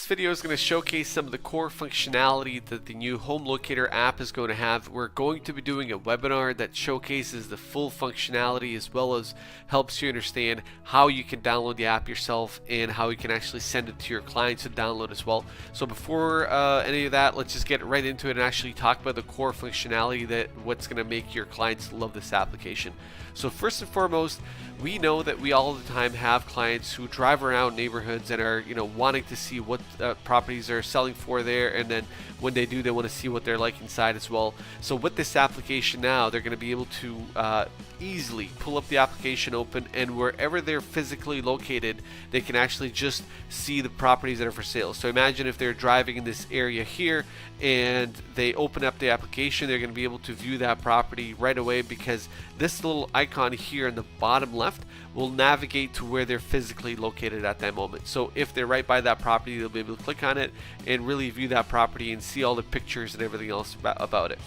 This video is going to showcase some of the core functionality that the new HomeLocator app is going to have. We're going to be doing a webinar that showcases the full functionality as well as helps you understand how you can download the app yourself and how you can actually send it to your clients to download as well. So before any of that, let's just get right into it and actually talk about the core functionality that what's going to make your clients love this application. So first and foremost, we know that we all the time have clients who drive around neighborhoods and are wanting to see what properties are selling for there, and then when they do, they want to see what they're like inside as well. So with this application now, they're going to be able to easily pull up the application open, and wherever they're physically located, they can actually just see the properties that are for sale. So imagine if they're driving in this area here and they open up the application, they're going to be able to view that property right away, because this little icon here in the bottom left will navigate to where they're physically located at that moment. So if they're right by that property, they'll be able to click on it and really view that property and see all the pictures and everything else about it.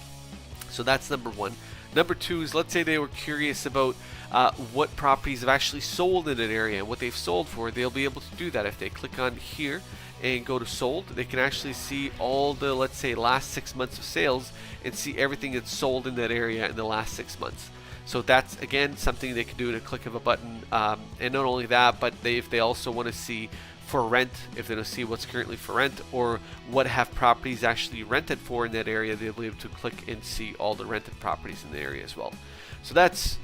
So that's number one. Number two is, let's say they were curious about what properties have actually sold in an area and what they've sold for. They'll be able to do that. If they click on here and go to sold, they can actually see all the, let's say, last 6 months of sales and see everything that's sold in that area in the last 6 months. So that's, again, something they can do in a click of a button. And not only that, but if they also want to see for rent, if they don't see what's currently for rent or what have properties actually rented for in that area, they'll be able to click and see all the rented properties in the area as well. So that's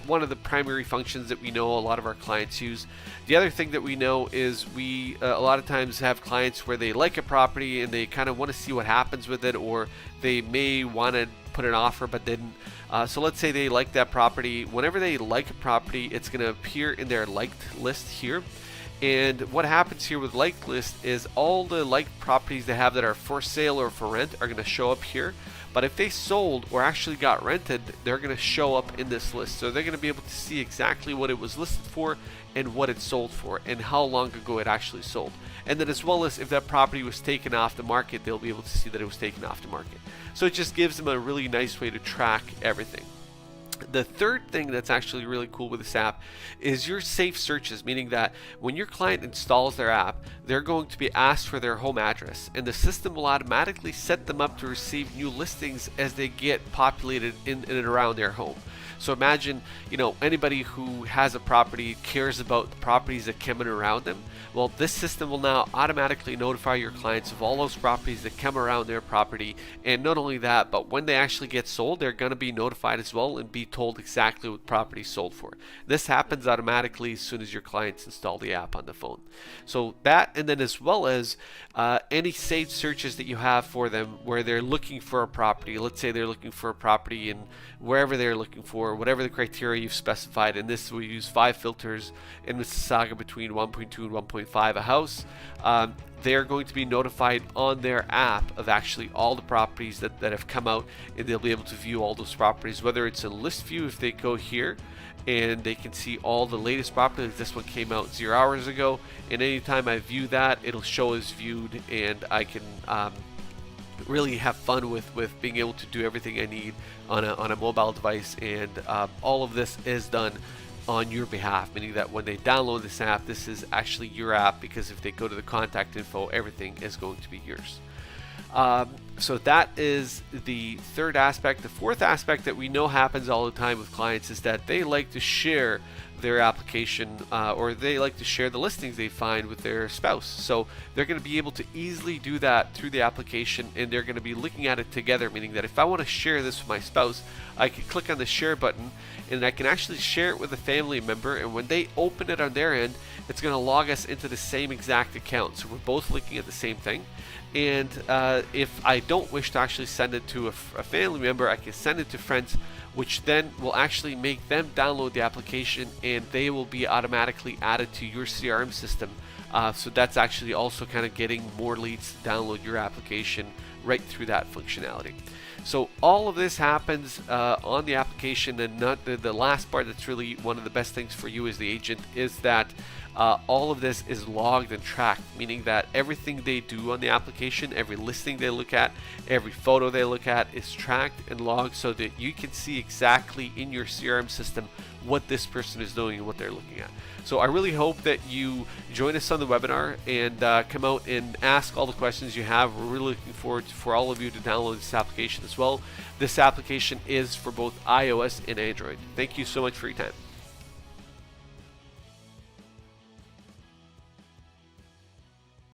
one of the primary functions that we know a lot of our clients use. The other thing that we know is we a lot of times have clients where they like a property and they kind of want to see what happens with it, or they may want to put an offer but didn't. So let's say they like that property. Whenever they like a property, it's going to appear in their liked list here. And what happens here with liked list is all the liked properties they have that are for sale or for rent are going to show up here. But if they sold or actually got rented, they're going to show up in this list. So they're going to be able to see exactly what it was listed for and what it sold for and how long ago it actually sold. And then as well as if that property was taken off the market, they'll be able to see that it was taken off the market. So it just gives them a really nice way to track everything. The third thing that's actually really cool with this app is your safe searches, meaning that when your client installs their app, they're going to be asked for their home address, and the system will automatically set them up to receive new listings as they get populated in and around their home. So imagine, anybody who has a property cares about the properties that come in around them. Well, this system will now automatically notify your clients of all those properties that come around their property. And not only that, but when they actually get sold, they're going to be notified as well and be told exactly what property sold for. This happens automatically as soon as your clients install the app on the phone. So that, and then as well as any saved searches that you have for them where they're looking for a property. Let's say they're looking for a property in wherever they're looking for, whatever the criteria you've specified. In this, we use 5 filters in Mississauga between 1.2 and 1.5 a house. They're going to be notified on their app of actually all the properties that have come out, and they'll be able to view all those properties, whether it's in list view if they go here and they can see all the latest properties. This one came out 0 hours ago, and anytime I view that, it'll show as viewed, and I can really have fun with being able to do everything I need on a mobile device. And all of this is done on your behalf, meaning that when they download this app, this is actually your app, because if they go to the contact info, everything is going to be yours. So that is the third aspect. The fourth aspect that we know happens all the time with clients is that they like to share their application or they like to share the listings they find with their spouse. So they're going to be able to easily do that through the application, and they're going to be looking at it together, meaning that if I want to share this with my spouse, I can click on the share button and I can actually share it with a family member, and when they open it on their end, it's going to log us into the same exact account. So we're both looking at the same thing. And if I don't wish to actually send it to a family member, I can send it to friends, which then will actually make them download the application, and they will be automatically added to your CRM system. So that's actually also kind of getting more leads to download your application right through that functionality. So all of this happens on the application, and not the last part that's really one of the best things for you as the agent is that all of this is logged and tracked, meaning that everything they do on the application, every listing they look at, every photo they look at is tracked and logged so that you can see exactly in your CRM system what this person is doing and what they're looking at. So I really hope that you join us on the webinar and come out and ask all the questions you have. We're really looking forward for all of you to download this application as well. This application is for both iOS and Android. Thank you so much for your time.